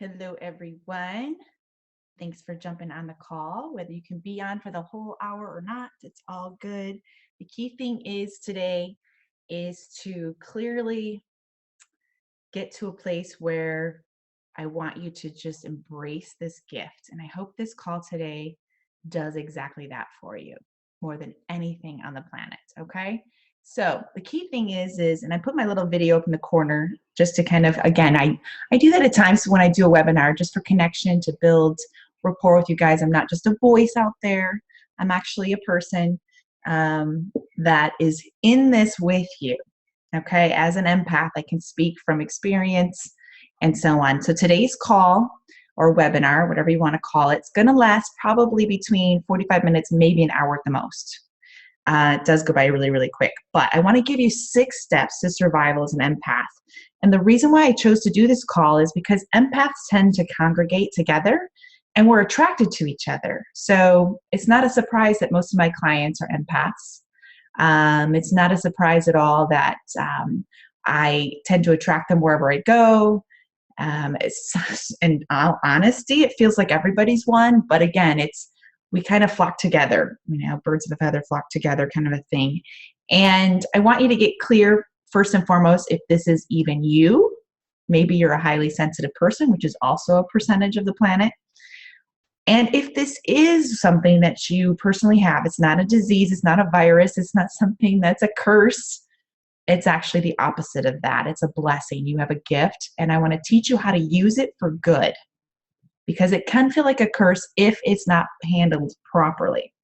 Hello, everyone. Thanks for jumping on the call. Whether you can be on for the whole hour or not, it's all good. The key thing is today is to clearly get to a place where I want you to just embrace this gift. And I hope this call today does exactly that for you more than anything on the planet. Okay. So the key thing is, and I put my little video up in the corner just to kind of, again, I do that at times when I do a webinar just for connection to build rapport with you guys. I'm not just a voice out there. I'm actually a person that is in this with you. Okay, as an empath, I can speak from experience and so on. So today's call or webinar, whatever you want to call it, it's going to last probably between 45 minutes, maybe an hour at the most. It does go by really, really quick. But I want to give you 6 steps to survival as an empath. And the reason why I chose to do this call is because empaths tend to congregate together and we're attracted to each other. So it's not a surprise that most of my clients are empaths. It's not a surprise at all that I tend to attract them wherever I go. In all honesty, it feels like everybody's one, but again, we kind of flock together, birds of a feather flock together kind of a thing. And I want you to get clear, first and foremost, if this is even you. Maybe you're a highly sensitive person, which is also a percentage of the planet. And if this is something that you personally have, it's not a disease, it's not a virus, it's not something that's a curse. It's actually the opposite of that. It's a blessing. You have a gift, and I want to teach you how to use it for good, because it can feel like a curse if it's not handled properly.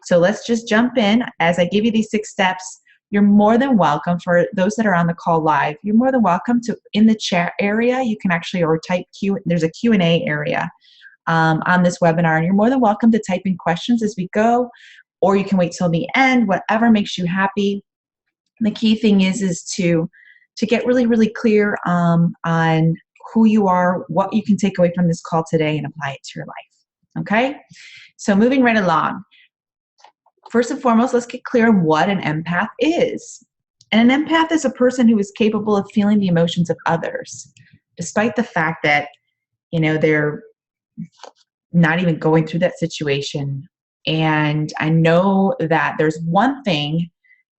So let's just jump in. As I give you these 6 steps, you're more than welcome, for those that are on the call live, you're more than welcome to, in the chat area, you can actually, or type there's a Q&A area on this webinar, and you're more than welcome to type in questions as we go, or you can wait till the end, whatever makes you happy. And the key thing is to get really, really clear on who you are, what you can take away from this call today and apply it to your life. Okay? So moving right along. First and foremost, let's get clear on what an empath is. And an empath is a person who is capable of feeling the emotions of others, despite the fact that, they're not even going through that situation. And I know that there's one thing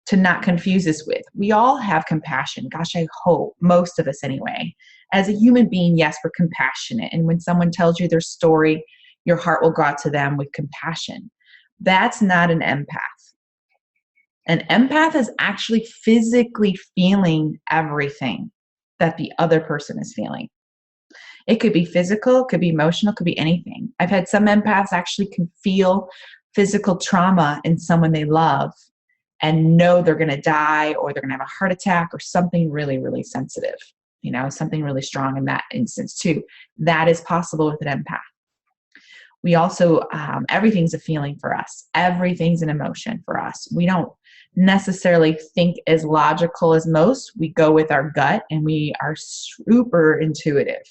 to not confuse this with. We all have compassion. Gosh, I hope, most of us anyway. As a human being, yes, we're compassionate. And when someone tells you their story, your heart will go out to them with compassion. That's not an empath. An empath is actually physically feeling everything that the other person is feeling. It could be physical, could be emotional, could be anything. I've had some empaths actually can feel physical trauma in someone they love and know they're going to die, or they're going to have a heart attack, or something really, really sensitive, something really strong in that instance too. That is possible with an empath. We also, everything's a feeling for us. Everything's an emotion for us. We don't necessarily think as logical as most. We go with our gut, and we are super intuitive,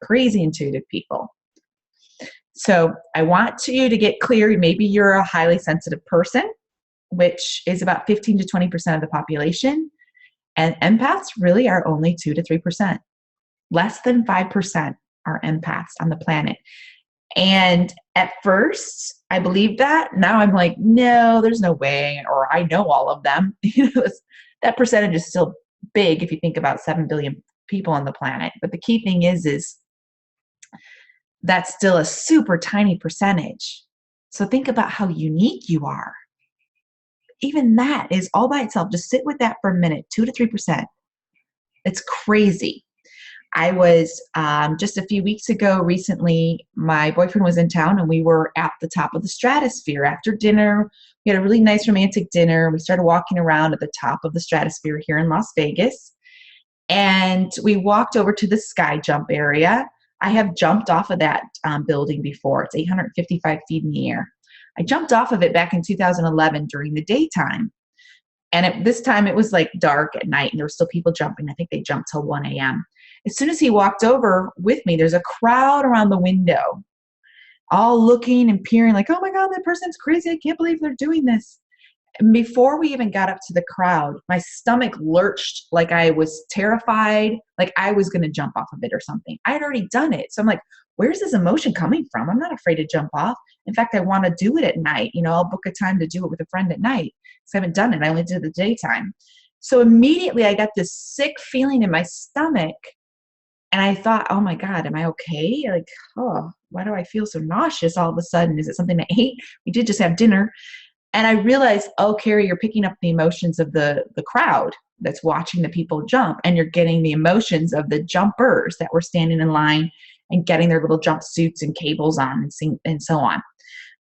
crazy intuitive people. So I want you to get clear. Maybe you're a highly sensitive person, which is about 15 to 20% of the population. And empaths really are only 2 to 3%. Less than 5% are empaths on the planet. And at first, I believed that. Now I'm like, no, there's no way. Or I know all of them. That percentage is still big if you think about 7 billion people on the planet. But the key thing is that's still a super tiny percentage. So think about how unique you are. Even that is all by itself. Just sit with that for a minute. 2 to 3%. It's crazy. I was just a few weeks ago, recently, my boyfriend was in town, and we were at the top of the stratosphere. After dinner, we had a really nice romantic dinner. We started walking around at the top of the stratosphere here in Las Vegas. And we walked over to the sky jump area. I have jumped off of that building before. It's 855 feet in the air. I jumped off of it back in 2011 during the daytime. And this time it was like dark at night, and there were still people jumping. I think they jumped till 1 a.m. As soon as he walked over with me, there's a crowd around the window, all looking and peering like, oh my God, that person's crazy. I can't believe they're doing this. Before we even got up to the crowd, my stomach lurched like I was terrified, like I was going to jump off of it or something. I had already done it. So I'm like, where's this emotion coming from? I'm not afraid to jump off. In fact, I want to do it at night. I'll book a time to do it with a friend at night because I haven't done it. I only did it the daytime. So immediately I got this sick feeling in my stomach. And I thought, oh my God, am I okay? Like, oh, why do I feel so nauseous all of a sudden? Is it something I ate? We did just have dinner. And I realized, oh, Carrie, you're picking up the emotions of the crowd that's watching the people jump, and you're getting the emotions of the jumpers that were standing in line and getting their little jumpsuits and cables on and so on.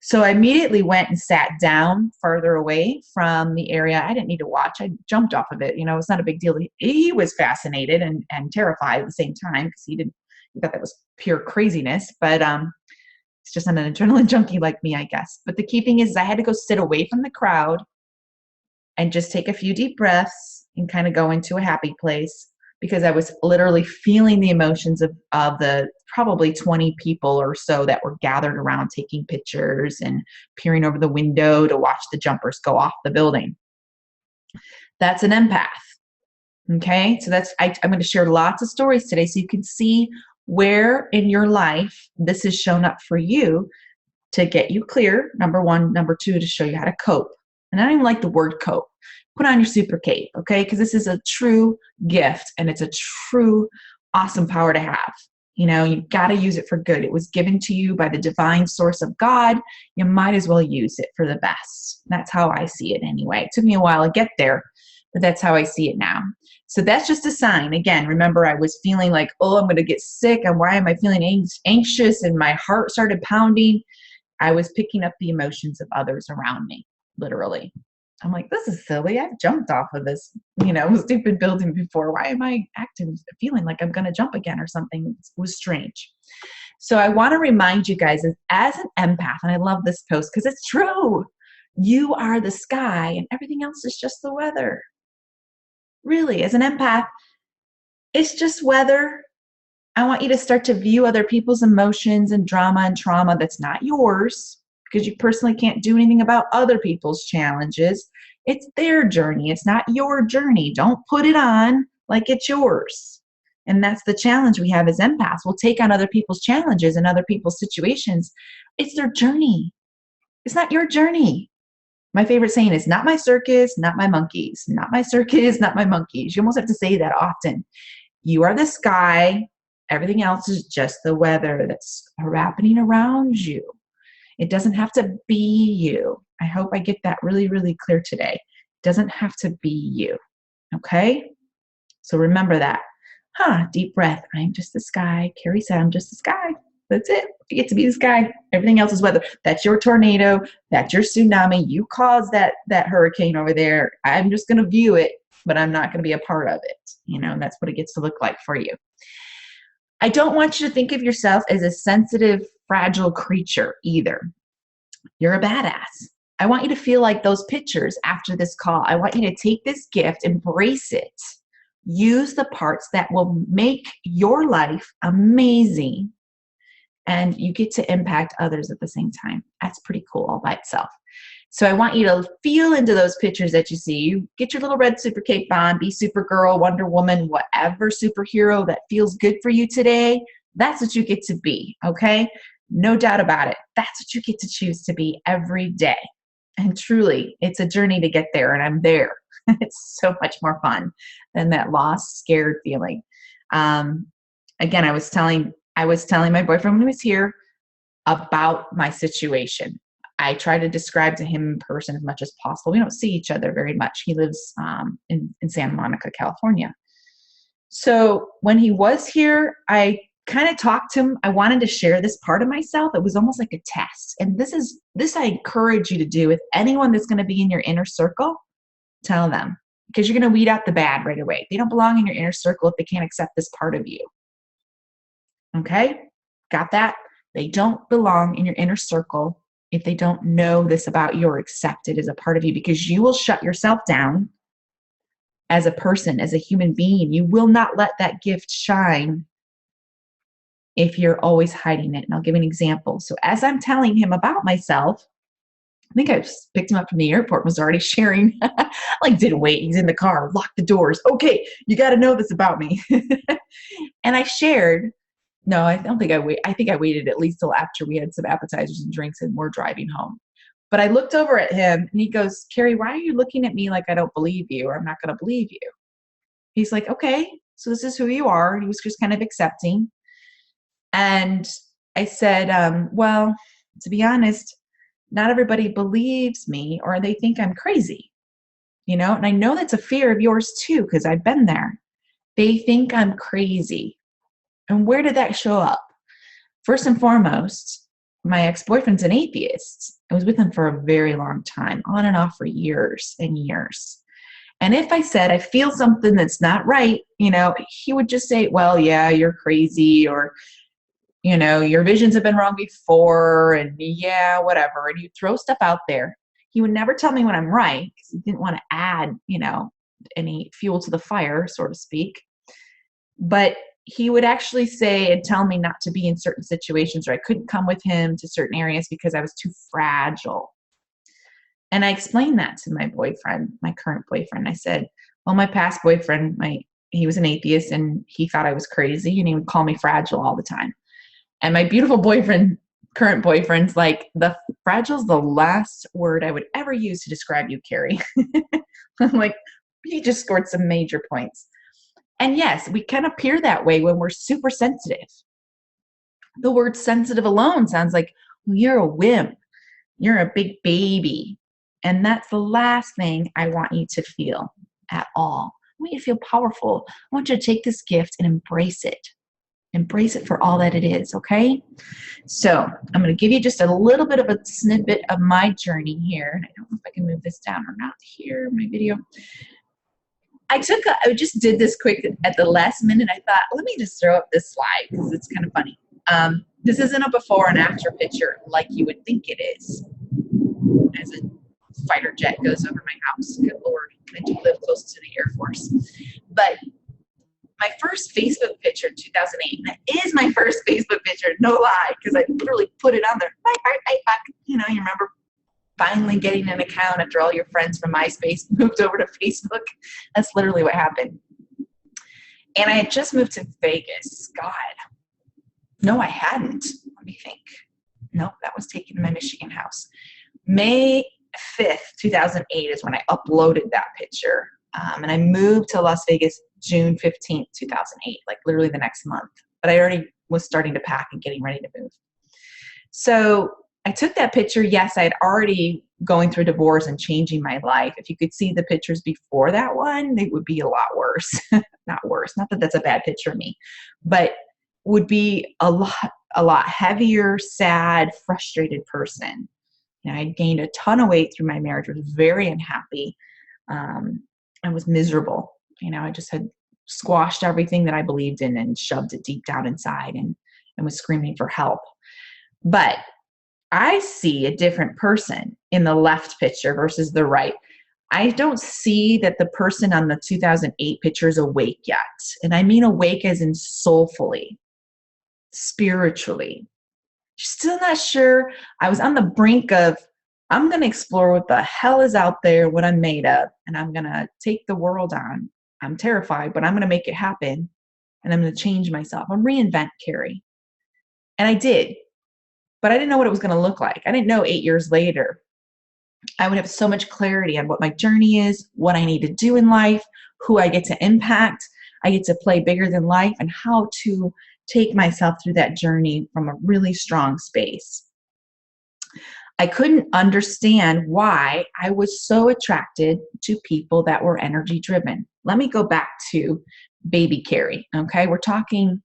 So I immediately went and sat down farther away from the area. I didn't need to watch. I jumped off of it. It's not a big deal. He was fascinated and terrified at the same time because he thought that was pure craziness. But it's just not an adrenaline junkie like me, I guess. But the key thing is I had to go sit away from the crowd and just take a few deep breaths and kind of go into a happy place, because I was literally feeling the emotions of the probably 20 people or so that were gathered around taking pictures and peering over the window to watch the jumpers go off the building. That's an empath. Okay, so I'm going to share lots of stories today so you can see where in your life this has shown up for you to get you clear, number one. Number two, to show you how to cope. And I don't even like the word cope. Put on your super cape, okay? Because this is a true gift, and it's a true awesome power to have. You've got to use it for good. It was given to you by the divine source of God. You might as well use it for the best. That's how I see it anyway. It took me a while to get there, but that's how I see it now. So that's just a sign. Again, remember, I was feeling like, oh, I'm going to get sick, and why am I feeling anxious? And my heart started pounding. I was picking up the emotions of others around me, literally. I'm like, this is silly. I've jumped off of this, stupid building before. Why am I feeling like I'm going to jump again or something? It was strange. So I want to remind you guys, as an empath, and I love this post because it's true, you are the sky and everything else is just the weather. Really, as an empath, it's just weather. I want you to start to view other people's emotions and drama and trauma that's not yours, because you personally can't do anything about other people's challenges. It's their journey. It's not your journey. Don't put it on like it's yours. And that's the challenge we have as empaths. We'll take on other people's challenges and other people's situations. It's their journey. It's not your journey. My favorite saying is, not my circus, not my monkeys. Not my circus, not my monkeys. You almost have to say that often. You are the sky. Everything else is just the weather that's happening around you. It doesn't have to be you. I hope I get that really, really clear today. It doesn't have to be you. Okay? So remember that. Deep breath. I'm just the sky. Carrie said, I'm just the sky. That's it. You get to be the sky. Everything else is weather. That's your tornado. That's your tsunami. You caused that hurricane over there. I'm just going to view it, but I'm not going to be a part of it. And that's what it gets to look like for you. I don't want you to think of yourself as a sensitive, fragile creature either. You're a badass. I want you to feel like those pictures after this call. I want you to take this gift, embrace it, use the parts that will make your life amazing, and you get to impact others at the same time. That's pretty cool all by itself. So I want you to feel into those pictures that you see. You get your little red super cape on, be Supergirl, Wonder Woman, whatever superhero that feels good for you today. That's what you get to be, okay? No doubt about it. That's what you get to choose to be every day. And truly, it's a journey to get there, and I'm there. It's so much more fun than that lost, scared feeling. Again, I was telling my boyfriend when he was here about my situation. I try to describe to him in person as much as possible. We don't see each other very much. He lives in Santa Monica, California. So when he was here, I kind of talked to him. I wanted to share this part of myself. It was almost like a test. And this I encourage you to do with anyone that's going to be in your inner circle. Tell them, because you're going to weed out the bad right away. They don't belong in your inner circle if they can't accept this part of you. Okay? Got that? They don't belong in your inner circle if they don't know this about you or accept it as a part of you, because you will shut yourself down as a person, as a human being. You will not let that gift shine if you're always hiding it. And I'll give an example. So as I'm telling him about myself, I think I picked him up from the airport, was already sharing, like didn't wait. He's in the car, locked the doors. Okay, you got to know this about me. And I shared, no, I don't think I wait. I think I waited at least till after we had some appetizers and drinks and we're driving home. But I looked over at him and he goes, Carrie, why are you looking at me like I don't believe you or I'm not going to believe you? He's like, okay, so this is who you are. He was just kind of accepting. And I said, well, to be honest, not everybody believes me or they think I'm crazy, and I know that's a fear of yours too, because I've been there. They think I'm crazy. And where did that show up? First and foremost, my ex-boyfriend's an atheist. I was with him for a very long time, on and off for years and years. And if I said, I feel something that's not right, he would just say, well, yeah, you're crazy, or, your visions have been wrong before, and yeah, whatever. And he'd throw stuff out there. He would never tell me when I'm right because he didn't want to add, any fuel to the fire, so to speak. But he would actually say and tell me not to be in certain situations, or I couldn't come with him to certain areas because I was too fragile. And I explained that to my boyfriend, my current boyfriend. I said, well, my past boyfriend, he was an atheist and he thought I was crazy and he would call me fragile all the time. And my beautiful boyfriend, current boyfriend's like, the fragile's the last word I would ever use to describe you, Carrie. I'm like, he just scored some major points. And yes, we can appear that way when we're super sensitive. The word sensitive alone sounds like, well, you're a wimp. You're a big baby. And that's the last thing I want you to feel at all. I want you to feel powerful. I want you to take this gift and embrace it. Embrace it for all that it is, okay? So I'm going to give you just a little bit of a snippet of my journey here. And I don't know if I can move this down or not here, my video. I just did this quick at the last minute. I thought, let me just throw up this slide because it's kind of funny. This isn't a before and after picture like you would think it is. As a fighter jet goes over my house. Good Lord, I do live close to the Air Force. But my first Facebook picture in 2008, and that is my first Facebook picture, no lie, because I literally put it on there. My birthday, you remember finally getting an account after all your friends from MySpace moved over to Facebook. That's literally what happened. And I had just moved to Vegas. God. No, I hadn't. Let me think. Nope, that was taken in my Michigan house. May 5th, 2008 is when I uploaded that picture. And I moved to Las Vegas June 15th, 2008, like literally the next month. But I already was starting to pack and getting ready to move. So I took that picture. Yes, I had already going through divorce and changing my life. If you could see the pictures before that one, they would be a lot worse. Not worse. Not that that's a bad picture of me, but would be a lot heavier, sad, frustrated person. I had gained a ton of weight through my marriage, was very unhappy, and was miserable. I just had squashed everything that I believed in and shoved it deep down inside and was screaming for help. But I see a different person in the left picture versus the right. I don't see that the person on the 2008 picture is awake yet. And I mean awake as in soulfully, spiritually. Still not sure. I was on the brink of, I'm going to explore what the hell is out there, what I'm made of, and I'm going to take the world on. I'm terrified, but I'm going to make it happen, and I'm going to change myself. I'm reinvent Carrie. And I did, but I didn't know what it was going to look like. I didn't know 8 years later I would have so much clarity on what my journey is, what I need to do in life, who I get to impact. I get to play bigger than life, and how to take myself through that journey from a really strong space. I couldn't understand why I was so attracted to people that were energy driven. Let me go back to baby Carrie. Okay, we're talking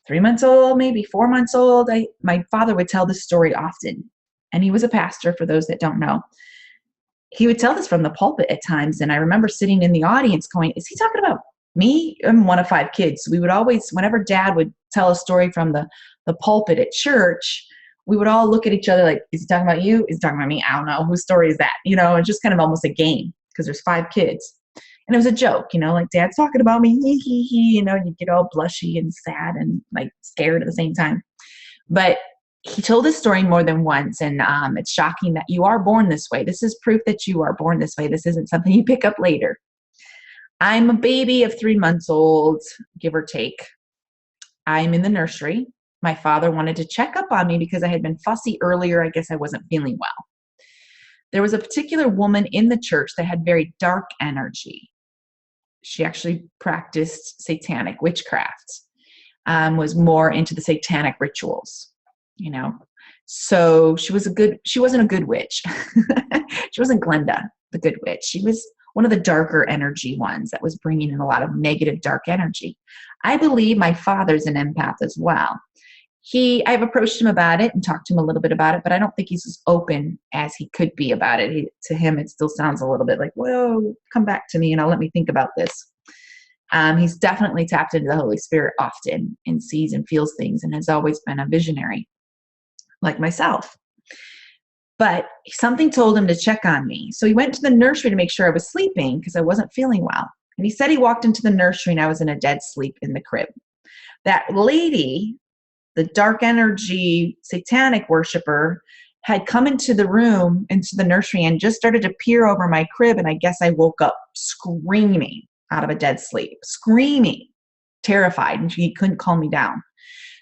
3 months old, maybe 4 months old. My father would tell this story often, and he was a pastor, for those that don't know. He would tell this from the pulpit at times, and I remember sitting in the audience going, is he talking about me? I'm one of 5 kids. We would always, whenever Dad would tell a story from the pulpit at church, we would all look at each other like, is he talking about you? Is he talking about me? I don't know. Whose story is that? It's just kind of almost a game because there's 5 kids. And it was a joke, like Dad's talking about me, you get all blushy and sad and like scared at the same time. But he told this story more than once, and it's shocking that you are born this way. This is proof that you are born this way. This isn't something you pick up later. I'm a baby of 3 months old, give or take. I'm in the nursery. My father wanted to check up on me because I had been fussy earlier. I guess I wasn't feeling well. There was a particular woman in the church that had very dark energy. She actually practiced satanic witchcraft, was more into the satanic rituals, you know. So she wasn't a good witch. She wasn't Glenda, the good witch. She was one of the darker energy ones that was bringing in a lot of negative, dark energy. I believe my father's an empath as well. I've approached him about it and talked to him a little bit about it, but I don't think he's as open as he could be about it. To him, it still sounds a little bit like, whoa, come back to me and I'll let me think about this. He's definitely tapped into the Holy Spirit often and sees and feels things and has always been a visionary like myself. But something told him to check on me. So he went to the nursery to make sure I was sleeping because I wasn't feeling well. And he said he walked into the nursery and I was in a dead sleep in the crib. That lady, the dark energy satanic worshiper, had come into the room, into the nursery, and just started to peer over my crib. And I guess I woke up screaming out of a dead sleep, screaming, terrified, and she couldn't calm me down.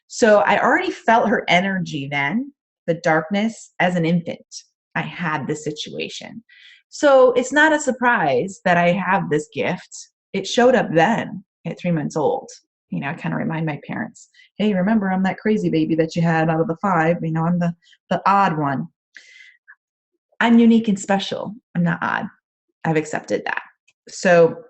So I already felt her energy then, the darkness, as an infant. I had this situation. So it's not a surprise that I have this gift. It showed up then at 3 months old. You know, I kind of remind my parents, hey, remember, I'm that crazy baby that you had out of the 5. You know, I'm the odd one. I'm unique and special. I'm not odd. I've accepted that. So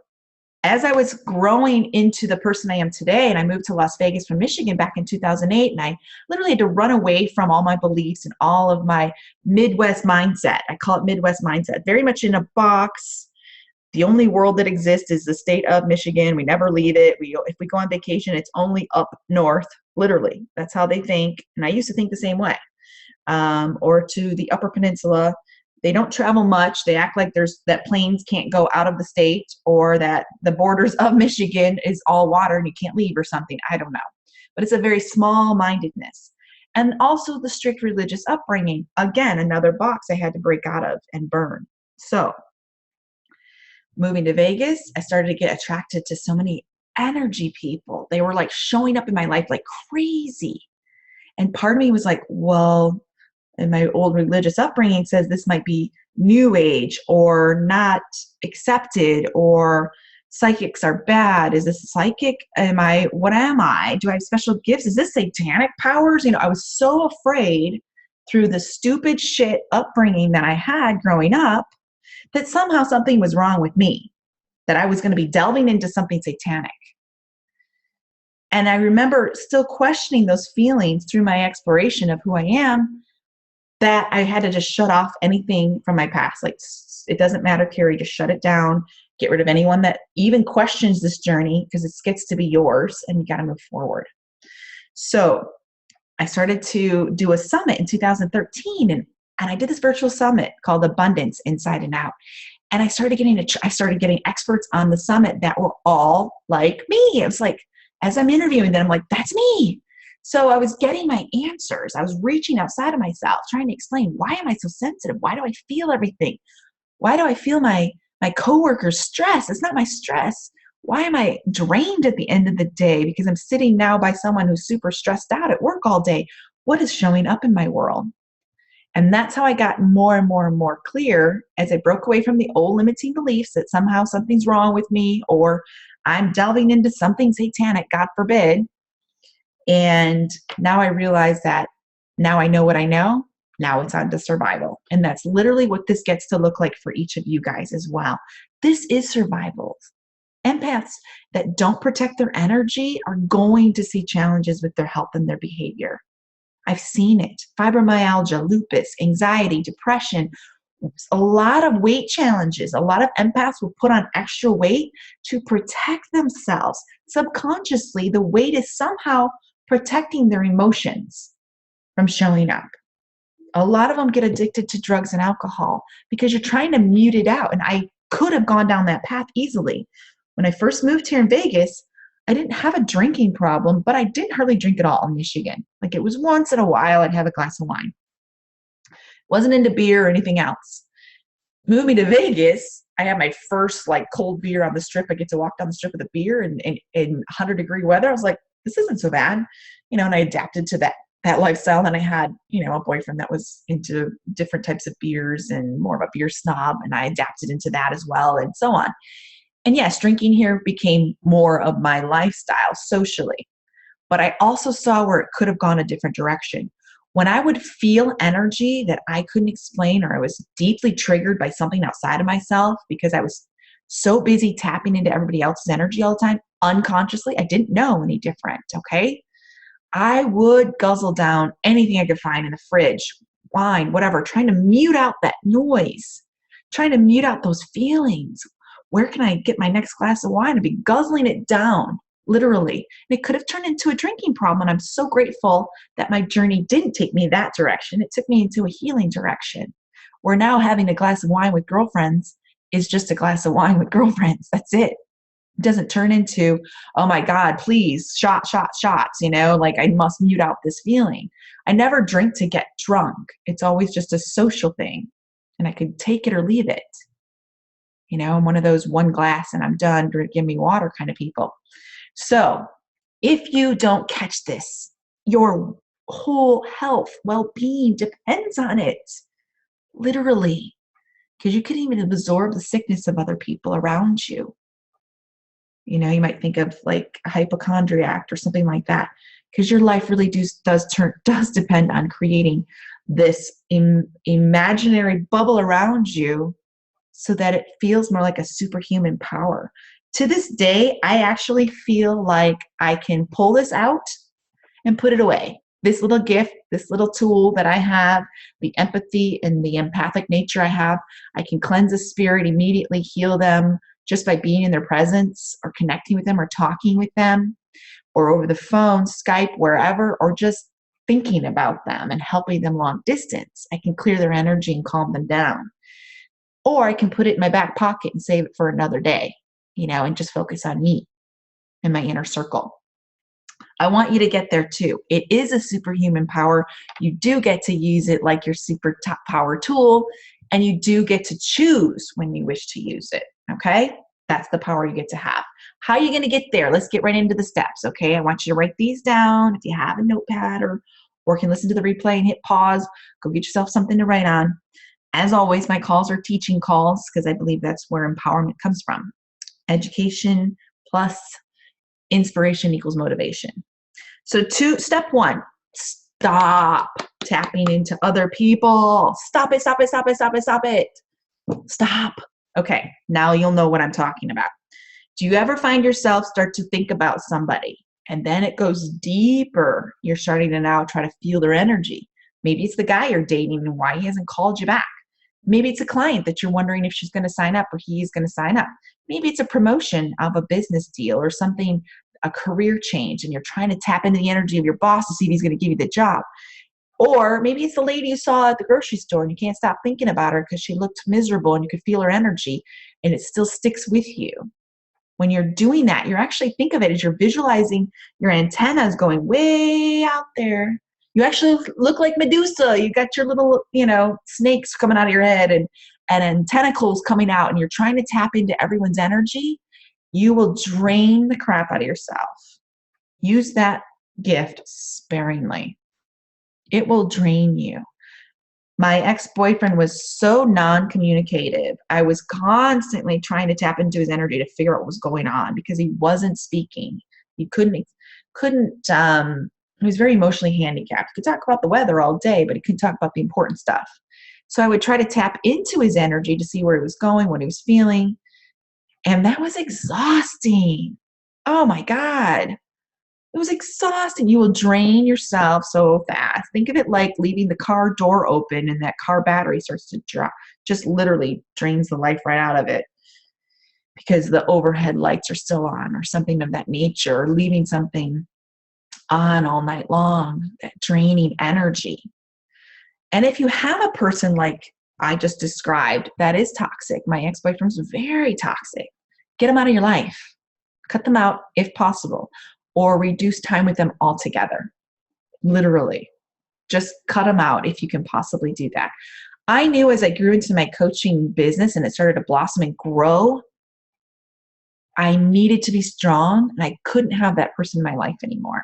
as I was growing into the person I am today, and I moved to Las Vegas from Michigan back in 2008, and I literally had to run away from all my beliefs and all of my Midwest mindset. I call it Midwest mindset, very much in a box. The only world that exists is the state of Michigan. We never leave it. If we go on vacation, it's only up north, literally. That's how they think. And I used to think the same way. Or to the Upper Peninsula. They don't travel much. They act like that planes can't go out of the state, or that the borders of Michigan is all water and you can't leave or something. I don't know. But it's a very small-mindedness. And also the strict religious upbringing. Again, another box I had to break out of and burn. So moving to Vegas, I started to get attracted to so many energy people. They were like showing up in my life like crazy. And part of me was like, well, and my old religious upbringing says this might be new age or not accepted, or psychics are bad. Is this psychic? What am I? Do I have special gifts? Is this satanic powers? You know, I was so afraid through the stupid shit upbringing that I had growing up that somehow something was wrong with me, that I was going to be delving into something satanic. And I remember still questioning those feelings through my exploration of who I am, that I had to just shut off anything from my past. Like, it doesn't matter, Carrie, just shut it down. Get rid of anyone that even questions this journey, because it gets to be yours and you got to move forward. So I started to do a summit in 2013, and I did this virtual summit called Abundance Inside and Out. And I started getting experts on the summit that were all like me. It was like, as I'm interviewing them, I'm like, that's me. So I was getting my answers. I was reaching outside of myself, trying to explain, why am I so sensitive? Why do I feel everything? Why do I feel my coworkers' stress? It's not my stress. Why am I drained at the end of the day? Because I'm sitting now by someone who's super stressed out at work all day. What is showing up in my world? And that's how I got more and more and more clear as I broke away from the old limiting beliefs that somehow something's wrong with me, or I'm delving into something satanic, God forbid. And now I realize that now I know what I know. Now it's on to survival. And that's literally what this gets to look like for each of you guys as well. This is survival. Empaths that don't protect their energy are going to see challenges with their health and their behavior. I've seen it. Fibromyalgia, lupus, anxiety, depression, a lot of weight challenges. A lot of empaths will put on extra weight to protect themselves. Subconsciously, the weight is somehow protecting their emotions from showing up. A lot of them get addicted to drugs and alcohol because you're trying to mute it out. And I could have gone down that path easily. When I first moved here in Vegas, I didn't have a drinking problem, but I didn't hardly drink at all in Michigan. Like it was once in a while I'd have a glass of wine. Wasn't into beer or anything else. Moving to Vegas, I had my first like cold beer on the strip. I get to walk down the strip with a beer in 100-degree weather. I was like, this isn't so bad, and I adapted to that lifestyle. Then I had, a boyfriend that was into different types of beers and more of a beer snob, and I adapted into that as well, and so on. And yes, drinking here became more of my lifestyle socially, but I also saw where it could have gone a different direction. When I would feel energy that I couldn't explain, or I was deeply triggered by something outside of myself because I was so busy tapping into everybody else's energy all the time, unconsciously, I didn't know any different, okay? I would guzzle down anything I could find in the fridge, wine, whatever, trying to mute out that noise, trying to mute out those feelings. Where can I get my next glass of wine? I'd be guzzling it down, literally. And it could have turned into a drinking problem. And I'm so grateful that my journey didn't take me that direction. It took me into a healing direction, where now having a glass of wine with girlfriends is just a glass of wine with girlfriends. That's it. It doesn't turn into, oh my God, please, shots, like I must mute out this feeling. I never drink to get drunk. It's always just a social thing. And I could take it or leave it. I'm one of those one glass and I'm done, give me water kind of people. So if you don't catch this, your whole health, well-being depends on it, literally, because you could even absorb the sickness of other people around you. You might think of like a hypochondriac or something like that, because your life really does depend on creating this imaginary bubble around you so that it feels more like a superhuman power. To this day, I actually feel like I can pull this out and put it away. This little gift, this little tool that I have, the empathy and the empathic nature I have, I can cleanse a spirit, immediately heal them just by being in their presence or connecting with them or talking with them or over the phone, Skype, wherever, or just thinking about them and helping them long distance. I can clear their energy and calm them down. Or I can put it in my back pocket and save it for another day, and just focus on me and my inner circle. I want you to get there too. It is a superhuman power. You do get to use it like your super top power tool, and you do get to choose when you wish to use it, okay? That's the power you get to have. How are you going to get there? Let's get right into the steps, okay? I want you to write these down. If you have a notepad or can listen to the replay and hit pause, go get yourself something to write on. As always, my calls are teaching calls because I believe that's where empowerment comes from. Education plus inspiration equals motivation. So step one, stop tapping into other people. Stop it. Stop. Okay, now you'll know what I'm talking about. Do you ever find yourself start to think about somebody and then it goes deeper? You're starting to now try to feel their energy. Maybe it's the guy you're dating and why he hasn't called you back. Maybe it's a client that you're wondering if she's going to sign up or he's going to sign up. Maybe it's a promotion of a business deal or something, a career change, and you're trying to tap into the energy of your boss to see if he's going to give you the job. Or maybe it's the lady you saw at the grocery store and you can't stop thinking about her because she looked miserable and you could feel her energy and it still sticks with you. When you're doing that, you're actually, think of it as you're visualizing your antennas going way out there. You actually look like Medusa. You got your little, snakes coming out of your head and tentacles coming out, and you're trying to tap into everyone's energy. You will drain the crap out of yourself. Use that gift sparingly. It will drain you. My ex-boyfriend was so non-communicative. I was constantly trying to tap into his energy to figure out what was going on because he wasn't speaking. He couldn't, he was very emotionally handicapped. He could talk about the weather all day, but he couldn't talk about the important stuff. So I would try to tap into his energy to see where he was going, what he was feeling. And that was exhausting. Oh my God. It was exhausting. You will drain yourself so fast. Think of it like leaving the car door open and that car battery starts to drop, just literally drains the life right out of it because the overhead lights are still on or something of that nature, or leaving something on all night long, that draining energy. And if you have a person like I just described that is toxic, my ex-boyfriend was very toxic, get him out of your life. Cut them out if possible, or reduce time with them altogether. Literally, just cut them out if you can possibly do that. I knew as I grew into my coaching business and it started to blossom and grow, I needed to be strong, and I couldn't have that person in my life anymore.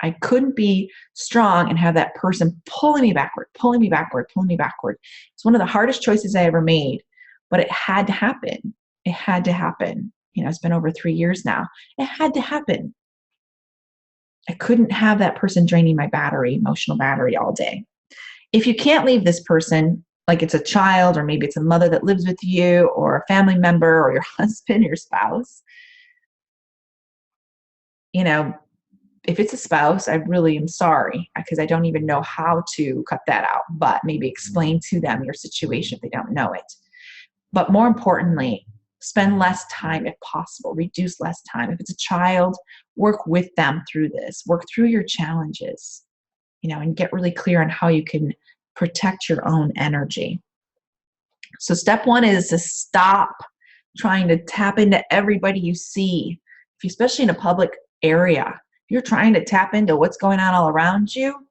I couldn't be strong and have that person pulling me backward, pulling me backward, pulling me backward. It's one of the hardest choices I ever made, but it had to happen. It had to happen. It's been over 3 years now. It had to happen. I couldn't have that person draining my battery, emotional battery all day. If you can't leave this person, like it's a child, or maybe it's a mother that lives with you, or a family member, or your husband, your spouse, if it's a spouse, I really am sorry because I don't even know how to cut that out, but maybe explain to them your situation if they don't know it. But more importantly, spend less time if possible, reduce less time. If it's a child, work with them through this, work through your challenges, and get really clear on how you can protect your own energy. So step one is to stop trying to tap into everybody you see, especially in a public area. If you're trying to tap into what's going on all around you,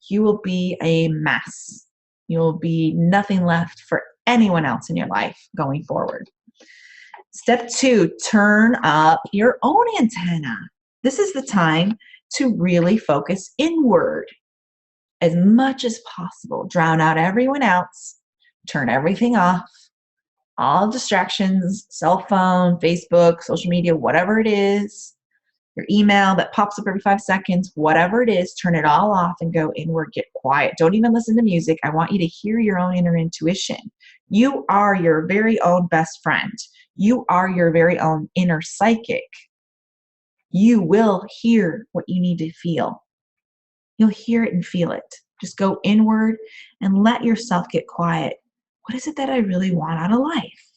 you will be a mess. You'll be nothing left for anyone else in your life going forward. Step two, turn up your own antenna. This is the time to really focus inward as much as possible. Drown out everyone else. Turn everything off. All distractions, cell phone, Facebook, social media, whatever it is, your email that pops up every 5 seconds, whatever it is, turn it all off and go inward, get quiet. Don't even listen to music. I want you to hear your own inner intuition. You are your very own best friend. You are your very own inner psychic. You will hear what you need to feel. You'll hear it and feel it. Just go inward and let yourself get quiet. What is it that I really want out of life?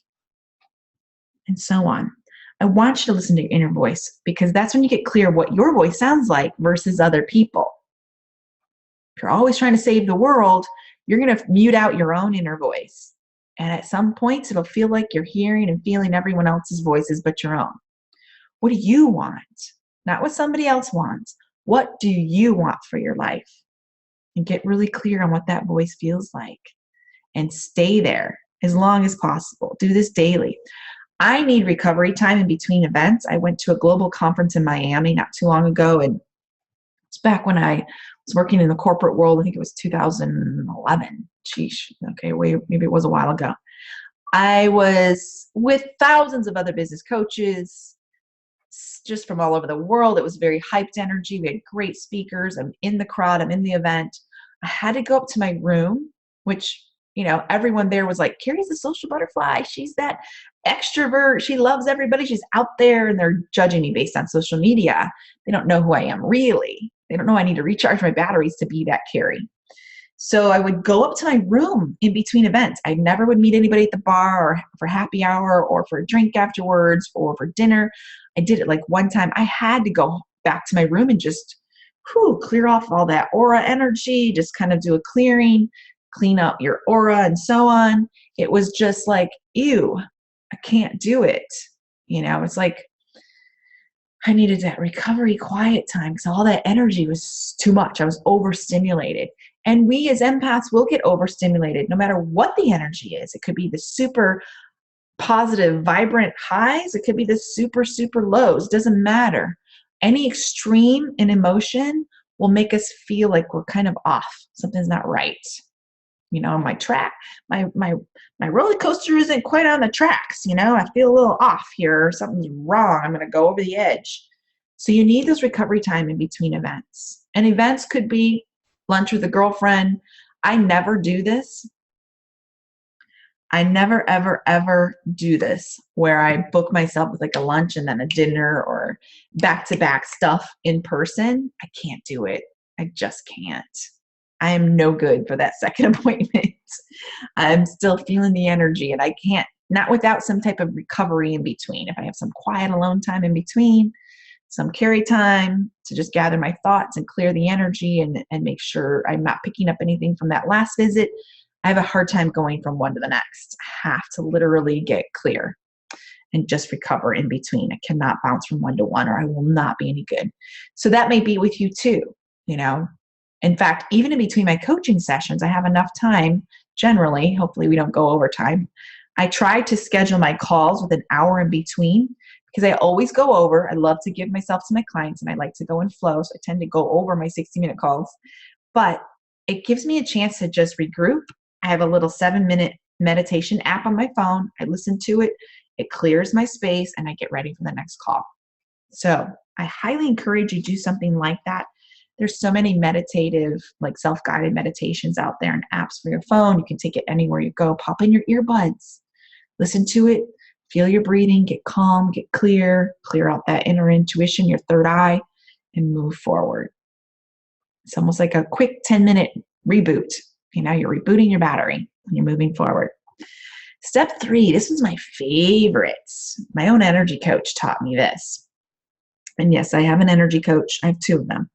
And so on. I want you to listen to your inner voice because that's when you get clear what your voice sounds like versus other people. If you're always trying to save the world, you're going to mute out your own inner voice. And at some points, it'll feel like you're hearing and feeling everyone else's voices but your own. What do you want? Not what somebody else wants. What do you want for your life? And get really clear on what that voice feels like. And stay there as long as possible. Do this daily. I need recovery time in between events. I went to a global conference in Miami not too long ago, and it's back when I was working in the corporate world. I think it was 2011. Sheesh. Okay, maybe it was a while ago. I was with thousands of other business coaches just from all over the world. It was very hyped energy. We had great speakers. I'm in the crowd. I'm in the event. I had to go up to my room, which everyone there was like, Carrie's the social butterfly. She's that extrovert. She loves everybody. She's out there, and they're judging me based on social media. They don't know who I am really. They don't know I need to recharge my batteries to be that Carrie. So I would go up to my room in between events. I never would meet anybody at the bar or for happy hour or for a drink afterwards or for dinner. I did it like one time. I had to go back to my room and just clear off all that aura energy, just kind of do a clearing, clean up your aura and so on. It was just like, ew, I can't do it. It's like I needed that recovery quiet time because all that energy was too much. I was overstimulated. And we as empaths will get overstimulated no matter what the energy is. It could be the super positive, vibrant highs. It could be the super, super lows. Doesn't matter. Any extreme in emotion will make us feel like we're kind of off. Something's not right. My track, my roller coaster isn't quite on the tracks. I feel a little off here. Something's wrong. I'm going to go over the edge. So you need this recovery time in between events. And events could be lunch with a girlfriend. I never do this. I never, ever, ever do this where I book myself with like a lunch and then a dinner or back-to-back stuff in person. I can't do it. I just can't. I am no good for that second appointment. I'm still feeling the energy and I can't, not without some type of recovery in between. If I have some quiet alone time in between, some carry time to just gather my thoughts and clear the energy and make sure I'm not picking up anything from that last visit, I have a hard time going from one to the next. I have to literally get clear and just recover in between. I cannot bounce from one to one or I will not be any good. So that may be with you too, you know. In fact, even in between my coaching sessions, I have enough time generally. Hopefully we don't go over time. I try to schedule my calls with an hour in between because I always go over. I love to give myself to my clients and I like to go in flow. So I tend to go over my 60-minute calls, but it gives me a chance to just regroup. I have a little 7-minute meditation app on my phone. I listen to it. It clears my space and I get ready for the next call. So I highly encourage you to do something like that. There's so many meditative, like self-guided meditations out there and apps for your phone. You can take it anywhere you go. Pop in your earbuds, listen to it, feel your breathing, get calm, get clear out that inner intuition, your third eye, and move forward. It's almost like a quick 10-minute reboot. You know, you're rebooting your battery and you're moving forward. Step 3, this was my favorite. My own energy coach taught me this. And yes, I have an energy coach. I have 2 of them.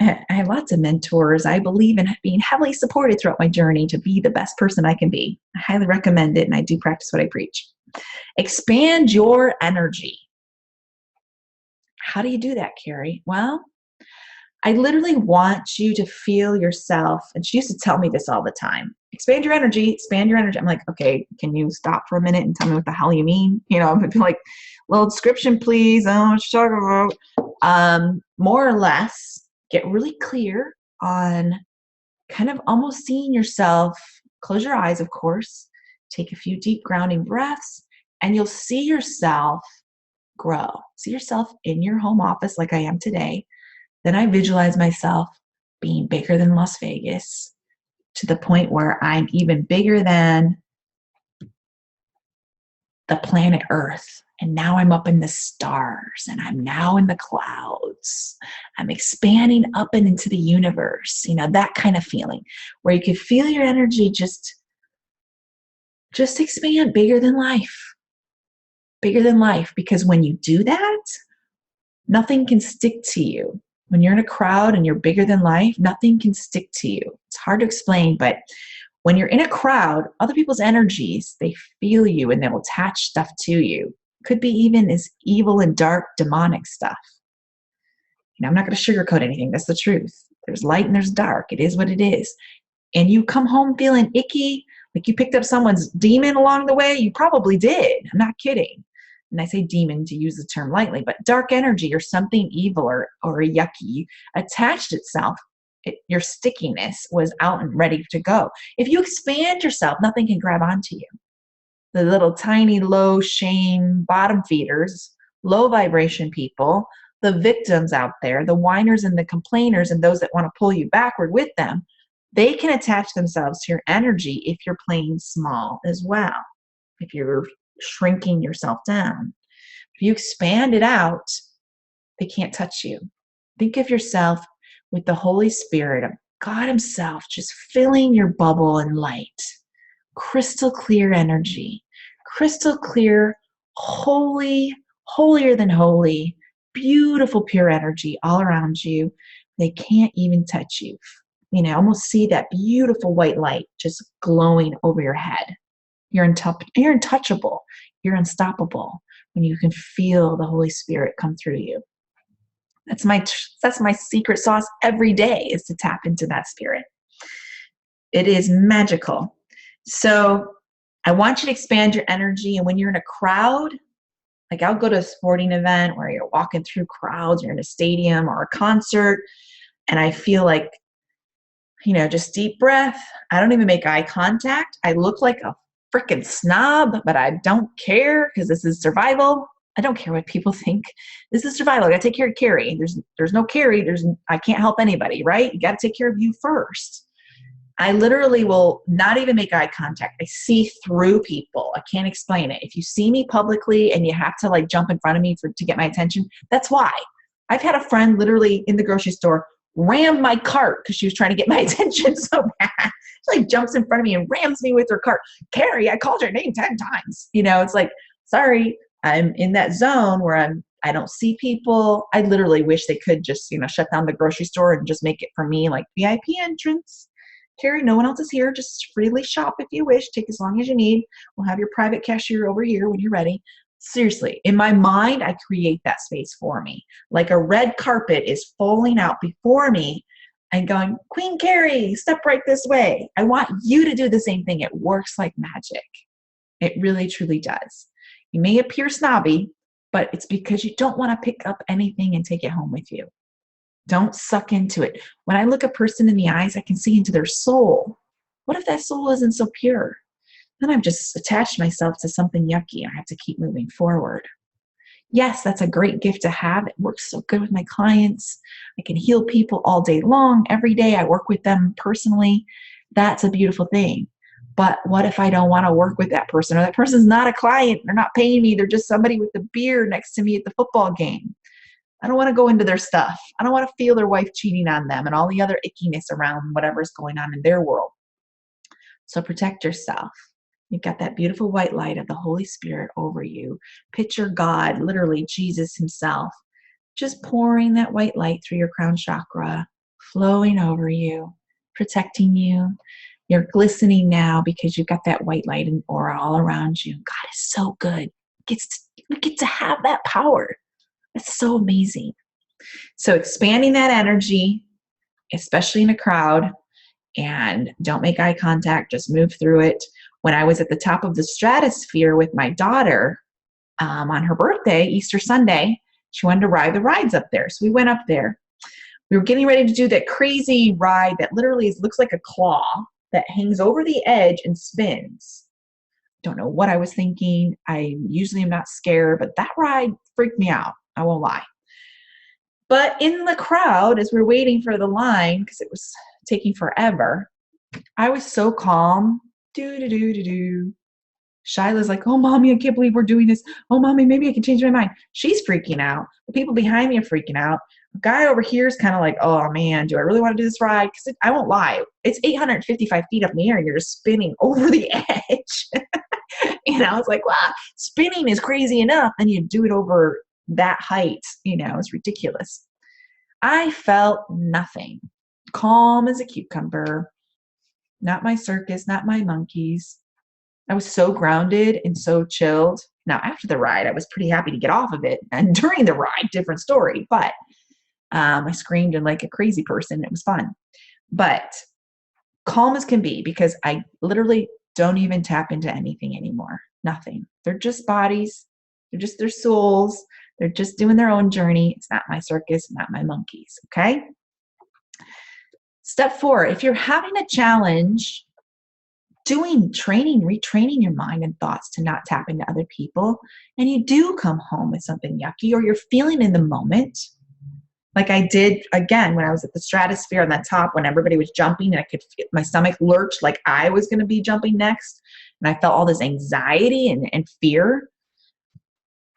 I have lots of mentors. I believe in being heavily supported throughout my journey to be the best person I can be. I highly recommend it, and I do practice what I preach. Expand your energy. How do you do that, Carrie? Well, I literally want you to feel yourself, and she used to tell me this all the time. Expand your energy, expand your energy. I'm like, okay, can you stop for a minute and tell me what the hell you mean? You know, I'd be like, little description, please. I don't know what you're talking about. More or less, get really clear on kind of almost seeing yourself. Close your eyes, of course. Take a few deep grounding breaths, and you'll see yourself grow. See yourself in your home office like I am today. Then I visualize myself being bigger than Las Vegas to the point where I'm even bigger than the planet Earth. And now I'm up in the stars and I'm now in the clouds. I'm expanding up and into the universe, you know, that kind of feeling where you could feel your energy just expand bigger than life. Bigger than life. Because when you do that, nothing can stick to you. When you're in a crowd and you're bigger than life, nothing can stick to you. It's hard to explain, but when you're in a crowd, other people's energies, they feel you and they'll attach stuff to you. Could be even as evil and dark, demonic stuff. You know, I'm not going to sugarcoat anything. That's the truth. There's light and there's dark. It is what it is. And you come home feeling icky, like you picked up someone's demon along the way, you probably did. I'm not kidding. And I say demon to use the term lightly, but dark energy or something evil or yucky attached itself. Your stickiness was out and ready to go. If you expand yourself, nothing can grab onto you. The little tiny low shame bottom feeders, low vibration people, the victims out there, the whiners and the complainers and those that want to pull you backward with them, they can attach themselves to your energy if you're playing small as well. If you're shrinking yourself down. If you expand it out, they can't touch you. Think of yourself with the Holy Spirit of God Himself just filling your bubble in light. Crystal clear energy. Crystal clear, holy, holier than holy, beautiful pure energy all around you. They can't even touch you. You know, almost see that beautiful white light just glowing over your head. You're untouchable. You're unstoppable when you can feel the Holy Spirit come through you. That's my secret sauce every day, is to tap into that spirit. It is magical. So I want you to expand your energy. And when you're in a crowd, like I'll go to a sporting event where you're walking through crowds, you're in a stadium or a concert, and I feel like, you know, just deep breath. I don't even make eye contact. I look like a freaking snob, but I don't care because this is survival. I don't care what people think. This is survival. I got to take care of Carrie. There's no Carrie. I can't help anybody, right? You got to take care of you first. I literally will not even make eye contact. I see through people. I can't explain it. If you see me publicly and you have to like jump in front of me to get my attention, that's why. I've had a friend literally in the grocery store ram my cart because she was trying to get my attention so bad. She like jumps in front of me and rams me with her cart. Carrie, I called your name 10 times. You know, it's like, sorry, I'm in that zone where I don't see people. I literally wish they could just, you know, shut down the grocery store and just make it for me like VIP entrance. Carrie, no one else is here. Just freely shop if you wish. Take as long as you need. We'll have your private cashier over here when you're ready. Seriously, in my mind, I create that space for me. Like a red carpet is falling out before me and going, Queen Carrie, step right this way. I want you to do the same thing. It works like magic. It really, truly does. You may appear snobby, but it's because you don't want to pick up anything and take it home with you. Don't suck into it. When I look a person in the eyes, I can see into their soul. What if that soul isn't so pure? Then I've just attached myself to something yucky. I have to keep moving forward. Yes, that's a great gift to have. It works so good with my clients. I can heal people all day long, every day. I work with them personally. That's a beautiful thing. But what if I don't want to work with that person, or that person's not a client? They're not paying me. They're just somebody with a beer next to me at the football game. I don't want to go into their stuff. I don't want to feel their wife cheating on them and all the other ickiness around whatever's going on in their world. So protect yourself. You've got that beautiful white light of the Holy Spirit over you. Picture God, literally Jesus himself, just pouring that white light through your crown chakra, flowing over you, protecting you. You're glistening now because you've got that white light and aura all around you. God is so good. We get to have that power. It's so amazing. So expanding that energy, especially in a crowd, and don't make eye contact, just move through it. When I was at the top of the stratosphere with my daughter on her birthday, Easter Sunday, she wanted to ride the rides up there. So we went up there. We were getting ready to do that crazy ride that literally looks like a claw that hangs over the edge and spins. Don't know what I was thinking. I usually am not scared, but that ride freaked me out. I won't lie. But in the crowd, as we're waiting for the line, because it was taking forever, I was so calm. Shyla's like, oh, mommy, I can't believe we're doing this. Oh, mommy, maybe I can change my mind. She's freaking out. The people behind me are freaking out. The guy over here is kind of like, oh, man, do I really want to do this ride? Because I won't lie. It's 855 feet up in the air, and you're just spinning over the edge. It's like, wow, spinning is crazy enough. And you do it over that height. It's ridiculous. I felt nothing. Calm as a cucumber. Not my circus, not my monkeys. I was so grounded and so chilled. Now, after the ride, I was pretty happy to get off of it. And during the ride, different story. But I screamed like a crazy person. It was fun. But calm as can be, because I literally don't even tap into anything anymore. Nothing. They're just bodies. They're just their souls. They're just doing their own journey. It's not my circus, not my monkeys. Okay? Step 4, if you're having a challenge retraining your mind and thoughts to not tap into other people, and you do come home with something yucky, or you're feeling in the moment, like I did again when I was at the stratosphere on that top, when everybody was jumping and I could feel my stomach lurch like I was going to be jumping next, and I felt all this anxiety and fear.